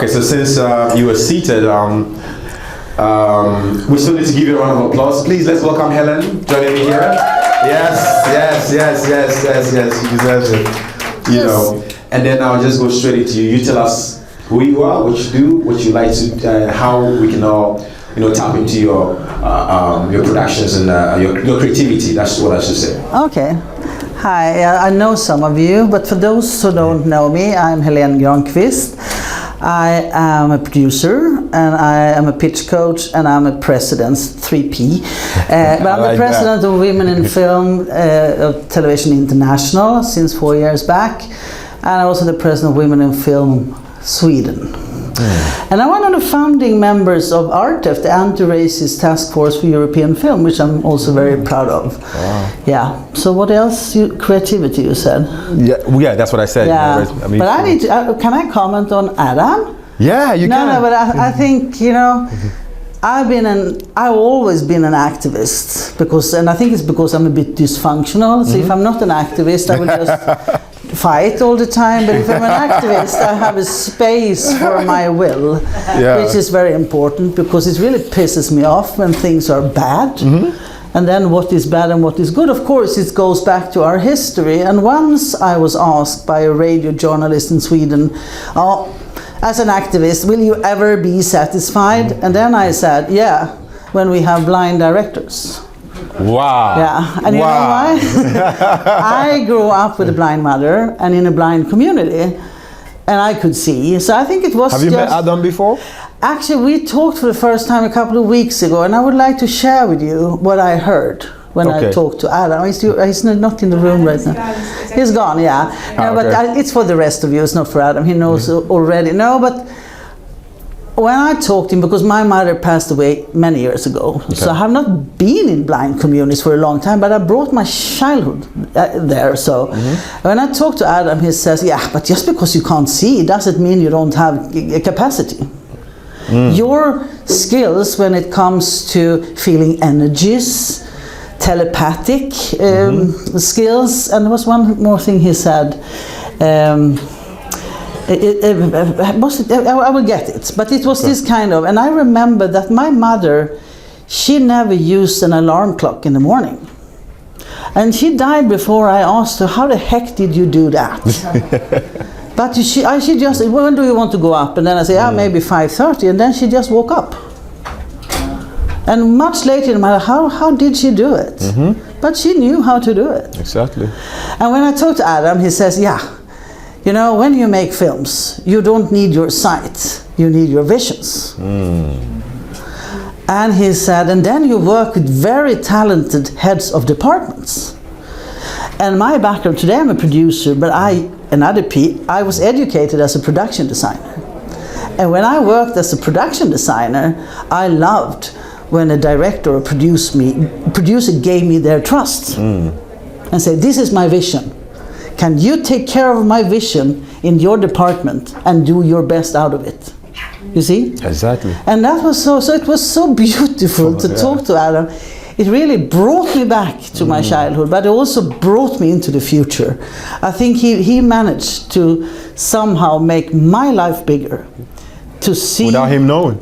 Okay, so since you were seated, we still need to give you a round of applause. Please, let's welcome Helen joining me here. Yes, you deserve it. You know, and then I'll just go straight into you. You tell us who you are, what you do, what you like to, how we can all, tap into your productions and your creativity. That's what I should say. Okay. Hi, I know some of you, but for those who don't know me, I'm Helene Granqvist. I am a producer, and I am a pitch coach, and I'm a president, 3P. But I'm the president of Women in Film of Television International since 4 years back, and I'm also the president of Women in Film Sweden. And I'm one of the founding members of ARTEF, the Anti-Racist Task Force for European Film, which I'm also very proud of. Wow. Yeah. So what else? Creativity, you said. Yeah, that's what I said. Yeah. But I need to. Can I comment on Adam? Yeah, you can. No, but I think I've always been an activist and I think it's because I'm a bit dysfunctional. So if I'm not an activist, I will just fight all the time, but if I'm an activist, I have a space for my will, which is very important because it really pisses me off when things are bad. And then what is bad and what is good, of course, it goes back to our history. And once I was asked by a radio journalist in Sweden, as an activist, will you ever be satisfied? And then I said, yeah, when we have blind directors. Wow. Yeah, and you know why? I grew up with a blind mother and in a blind community, and I could see. So I think it was. Have you met Adam before? Actually, we talked for the first time a couple of weeks ago, and I would like to share with you what I heard when I talked to Adam. He's not in the room right now. He's gone, yeah. No, but it's for the rest of you, it's not for Adam. He knows already. No, but when I talked to him, because my mother passed away many years ago, so I have not been in blind communities for a long time, but I brought my childhood there. So when I talked to Adam, he says, yeah, but just because you can't see doesn't mean you don't have a capacity. Your skills when it comes to feeling energies, telepathic skills, and there was one more thing he said. I will get it, but it was this kind of, and I remember that my mother, she never used an alarm clock in the morning. And she died before I asked her, how the heck did you do that? But she just, when do you want to go up? And then I say, maybe 5:30, and then she just woke up. And much later in my life, how did she do it? But she knew how to do it. Exactly. And when I talked to Adam, he says, when you make films, you don't need your sight, you need your visions. And he said, and then you work with very talented heads of departments. And my background, today I'm a producer, but I was educated as a production designer. And when I worked as a production designer, I loved when a director or producer gave me their trust and said, this is my vision. Can you take care of my vision in your department and do your best out of it? You see? Exactly. And that was so it was so beautiful to talk to Adam. It really brought me back to my childhood, but it also brought me into the future. I think he managed to somehow make my life bigger. To see without him knowing.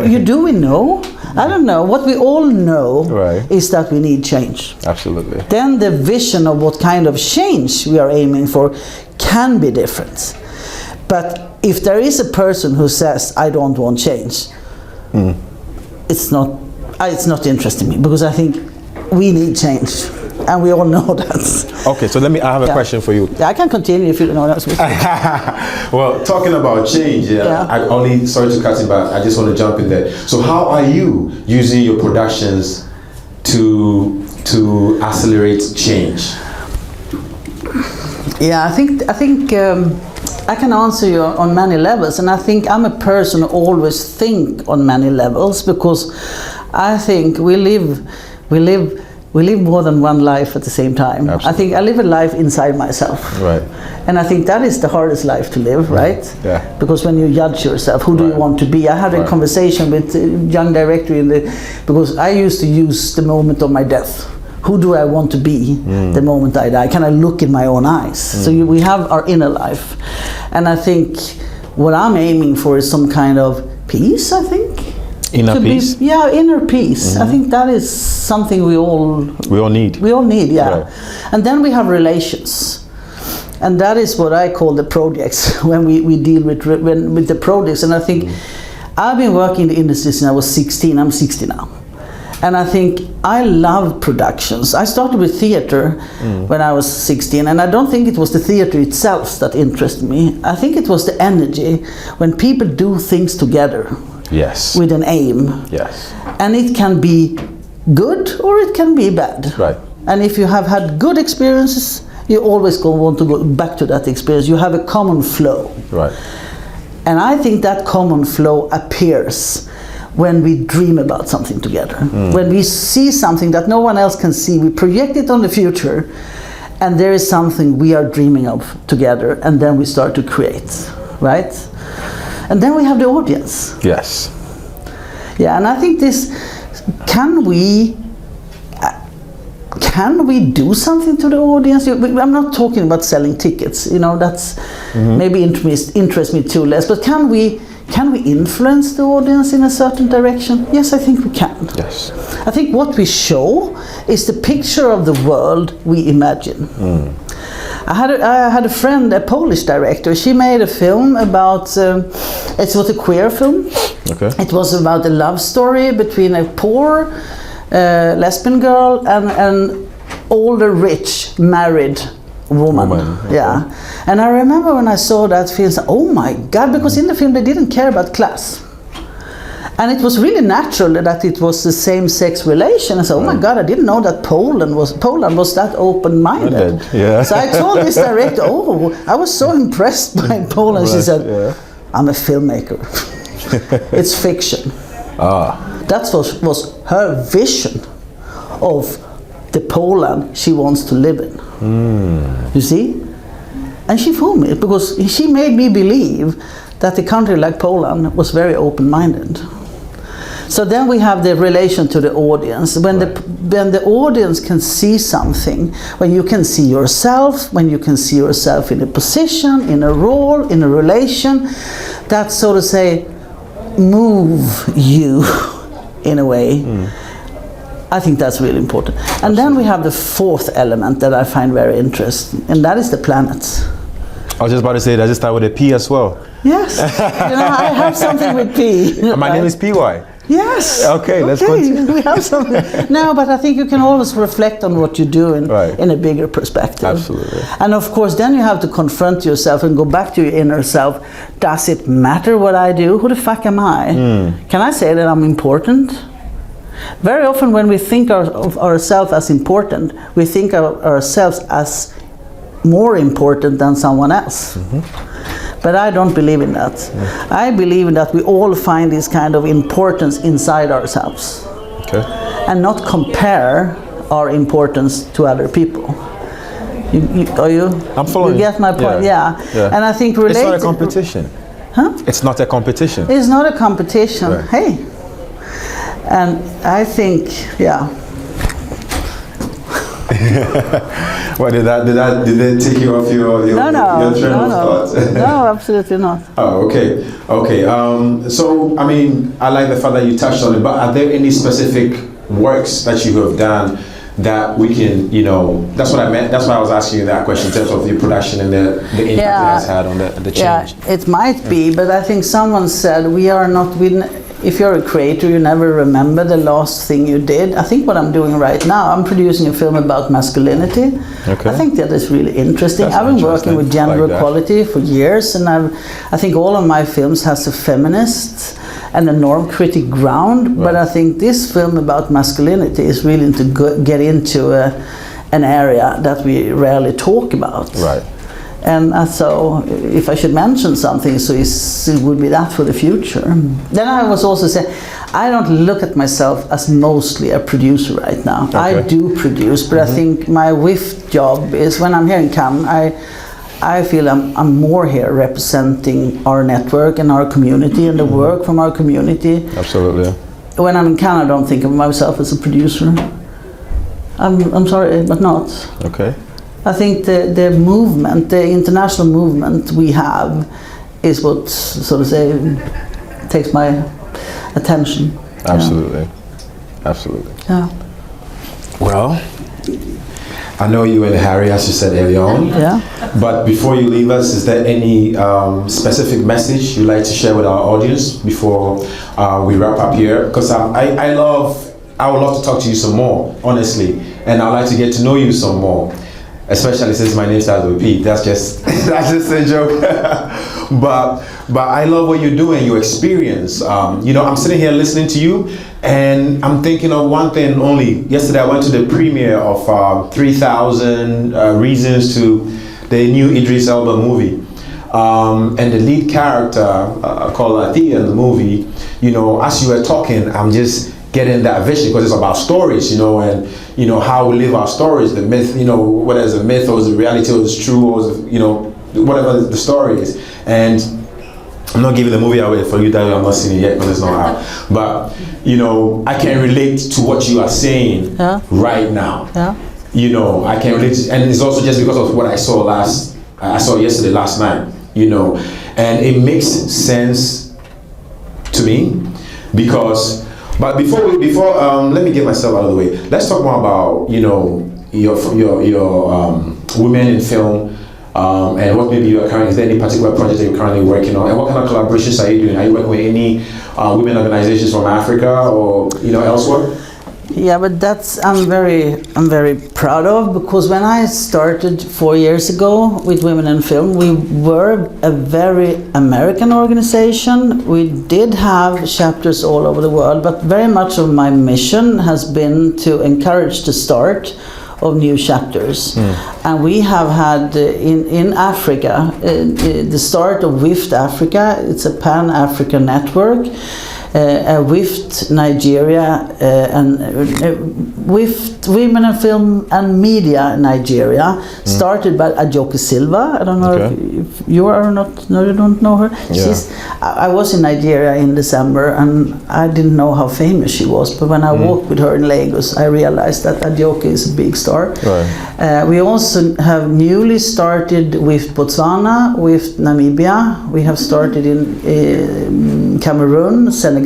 You do we know? I don't know. What we all know is that we need change. Absolutely. Then the vision of what kind of change we are aiming for can be different. But if there is a person who says, I don't want change, it's not interesting me, because I think we need change. And we all know that. Okay, so I have a question for you. Yeah, I can continue if you don't know that. Well, talking about change, sorry to cut in, but I just want to jump in there. So how are you using your productions to accelerate change? Yeah, I think I can answer you on many levels, and I think I'm a person who always think on many levels, because I think we live more than one life at the same time. Absolutely. I think I live a life inside myself. Right. And I think that is the hardest life to live, right? Yeah. Because when you judge yourself, who do you want to be? I had a conversation with a young director because I used to use the moment of my death. Who do I want to be the moment I die? Can I look in my own eyes? So we have our inner life. And I think what I'm aiming for is some kind of peace, I think. Inner peace? Inner peace. I think that is something we all need. We all need, yeah. Right. And then we have relations. And that is what I call the projects, when we deal with the projects. And I think I've been working in the industry since I was 16. I'm 60 now. And I think I love productions. I started with theater when I was 16, and I don't think it was the theater itself that interested me. I think it was the energy when people do things together. Yes. With an aim. Yes. And it can be good or it can be bad. Right. And if you have had good experiences, you always want to go back to that experience. You have a common flow. Right. And I think that common flow appears when we dream about something together. When we see something that no one else can see, we project it on the future, and there is something we are dreaming of together, and then we start to create, right? And then we have the audience. Yes. Yeah, and I think this, can we do something to the audience? I'm not talking about selling tickets, you know, that's maybe interest me too less, but can we influence the audience in a certain direction? Yes, I think we can. Yes. I think what we show is the picture of the world we imagine. I had a friend, a Polish director. She made a film about, it was a queer film. Okay. It was about a love story between a poor lesbian girl and an older, rich, married woman. Okay. Yeah. And I remember when I saw that film, oh my God, because in the film they didn't care about class. And it was really natural that it was the same-sex relation. I said, oh my God, I didn't know that Poland was that open-minded. Yeah. So I told this director, I was so impressed by Poland. She said, I'm a filmmaker. It's fiction. That was her vision of the Poland she wants to live in. You see? And she fooled me, because she made me believe that a country like Poland was very open-minded. So then we have the relation to the audience. When the audience can see something, when you can see yourself, when you can see yourself in a position, in a role, in a relation, that, so to say, move you in a way. I think that's really important. And then we have the fourth element that I find very interesting, and that is the planets. I was just about to say, does it start with a P as well? Yes. You know, I have something with P. My name is PY. Yes. Okay, let's continue. We have something. No, but I think you can always reflect on what you do in a bigger perspective. Absolutely. And of course, then you have to confront yourself and go back to your inner self. Does it matter what I do? Who the fuck am I? Can I say that I'm important? Very often when we think of ourselves as important, we think of ourselves as more important than someone else. But I don't believe in that. I believe in that we all find this kind of importance inside ourselves. Okay. And not compare our importance to other people. Are you? I'm following. You get my point? Yeah. And I think it's not a competition. Huh? It's not a competition. It's not a competition. Right. Hey. And I think, Well, did that take you off your train of thought? No, absolutely not. Oh, okay. So, I mean, I like the fact that you touched on it, but are there any specific works that you have done that we can, you know, that's what I meant, that's why I was asking you that question in terms of your production and the impact it has had on the change? Yeah, it might be, but I think someone said if you're a creator, you never remember the last thing you did. I think what I'm doing right now, I'm producing a film about masculinity. Okay. I think that is really interesting. I've been working with gender equality for years, and I think all of my films has a feminist and a norm critic ground, but I think this film about masculinity is really to get into an area that we rarely talk about. Right. And so, if I should mention something, so it would be that for the future. Then I was also saying, I don't look at myself as mostly a producer right now. Okay. I do produce, but I think my WIFTI job is, when I'm here in Cannes, I feel I'm more here representing our network and our community and the work from our community. Absolutely. When I'm in Cannes, I don't think of myself as a producer. I'm sorry, but not. Okay. I think the movement, the international movement we have, is what, so to say, takes my attention. Absolutely. Absolutely. Yeah. Well, I know you and Harry, as you said earlier on. Yeah. But before you leave us, is there any specific message you'd like to share with our audience before we wrap up here? Because I would love to talk to you some more, honestly, and I'd like to get to know you some more. Especially since my name starts with P. That's just a joke. but I love what you're doing, your experience. I'm sitting here listening to you, and I'm thinking of one thing only. Yesterday I went to the premiere of 3,000 Reasons to the new Idris Elba movie. And the lead character called Athea in the movie, as you were talking, I'm just getting that vision, because it's about stories, and how we live our stories, the myth, whether it's a myth or it's a reality or it's true or it's, whatever the story is. And I'm not giving the movie away for you that I'm not seeing it yet because it's not out. But I can relate to what you are saying right now. Yeah. I can relate, and it's also just because of what I saw yesterday, last night. And it makes sense to me because. But before let me get myself out of the way. Let's talk more about your women in film and what maybe you are currently. Is there any particular project that you're currently working on, and what kind of collaborations are you doing? Are you working with any women organizations from Africa or elsewhere? Yeah, but I'm very proud of, because when I started 4 years ago with Women in Film, we were a very American organization. We did have chapters all over the world, but very much of my mission has been to encourage the start of new chapters. And we have had in Africa the start of WIFT Africa. It's a Pan-African network. WIFT Nigeria and WIFT Women in Film and Media Nigeria, started by Ajoke Silva. I don't know if you are or not. No, you don't know her. Yeah. I was in Nigeria in December, and I didn't know how famous she was. But when I walked with her in Lagos, I realized that Ajoke is a big star. Right. We also have newly started with Botswana, with Namibia. We have started in Cameroon, Senegal,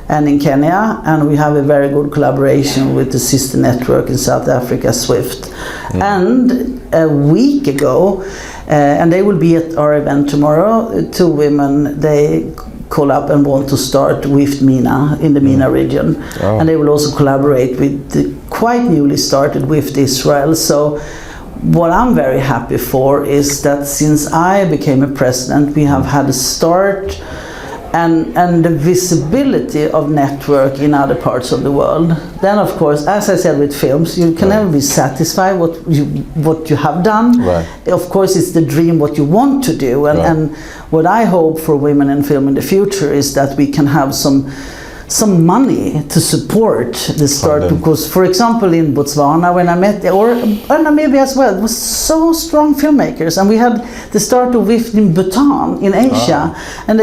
and in Kenya, and we have a very good collaboration with the sister network in South Africa, SWIFT. And a week ago, and they will be at our event tomorrow, two women, they call up and want to start WIFT MENA in the MENA region. And they will also collaborate with the quite newly started WIFT Israel. So what I'm very happy for is that since I became a president, we have had a start and the visibility of network in other parts of the world. Then, of course, as I said with films, you can never be satisfied what you have done. Right. Of course, it's the dream what you want to do, and what I hope for Women in Film in the future is that we can have some money to support the start. Because, for example, in Botswana, when I met, or Namibia as well, it was so strong filmmakers, and we had the start of WIFT in Bhutan in Asia, and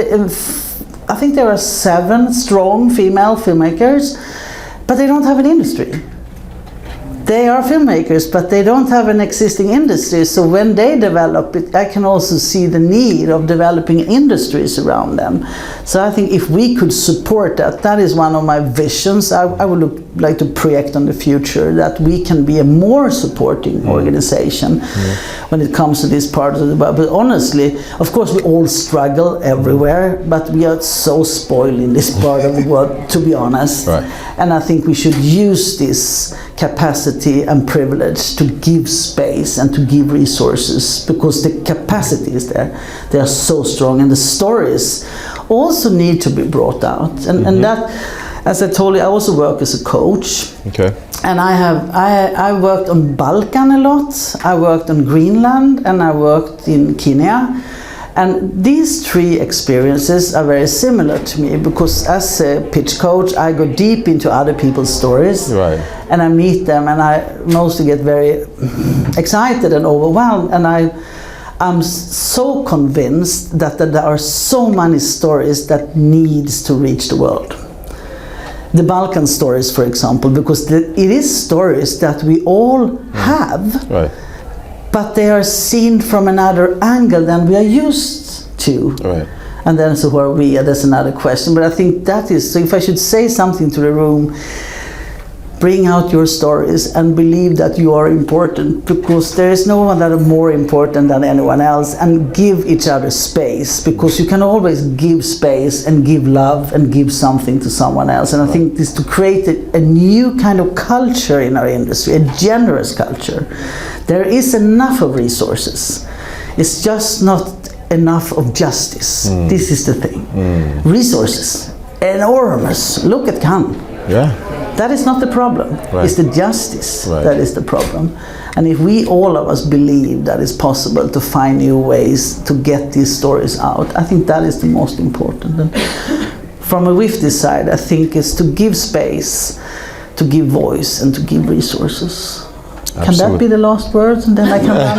I think there are 7 strong female filmmakers, but they don't have an industry. They are filmmakers, but they don't have an existing industry. So when they develop it, I can also see the need of developing industries around them. So I think if we could support that, that is one of my visions. I would like to project on the future that we can be a more supporting organization when it comes to this part of the world. But honestly, of course, we all struggle everywhere, but we are so spoiled in this part of the world, to be honest. Right. And I think we should use this capacity and privilege to give space and to give resources, because the capacity is there. They are so strong, and the stories also need to be brought out. And that, as I told you, I also work as a coach. Okay. And I worked on Balkan a lot. I worked on Greenland, and I worked in Kenya. And these 3 experiences are very similar to me, because as a pitch coach, I go deep into other people's stories. Right. And I meet them, and I mostly get very excited and overwhelmed. And I'm so convinced that there are so many stories that needs to reach the world. The Balkan stories, for example, because it is stories that we all have. Right. But they are seen from another angle than we are used too. Right. And then so who are we? That's another question. But I think that is, so if I should say something to the room, bring out your stories and believe that you are important, because there is no one that is more important than anyone else, and give each other space, because you can always give space and give love and give something to someone else. And I think this to create a new kind of culture in our industry, a generous culture. There is enough of resources. It's just not enough of justice. This is the thing. Resources, enormous. Look at Cannes. Yeah. That is not the problem. Right. It's the justice Right. that is the problem. And if we, all of us, believe that it's possible to find new ways to get these stories out, I think that is the most important. And from a WIFTI side, I think it's to give space, to give voice, and to give resources. Absolutely. Can that be the last words? And then I can run.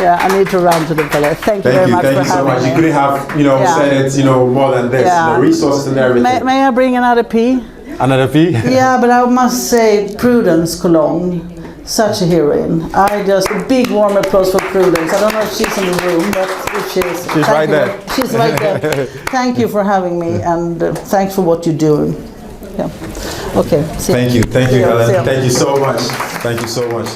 Yeah, I need to run to the toilet. Thank you very much for having me. Thank you so much. You couldn't have, said it, more than this. Yeah. The resources and everything. May I bring another P? Another P? Yeah, but I must say Prudence Cologne, such a heroine. A big warm applause for Prudence. I don't know if she's in the room, but if she is. She's right there. She's right there. Thank you for having me, and thanks for what you're doing. Yeah. Okay. Thank you, Helen. Thank you so much. Thank you so much.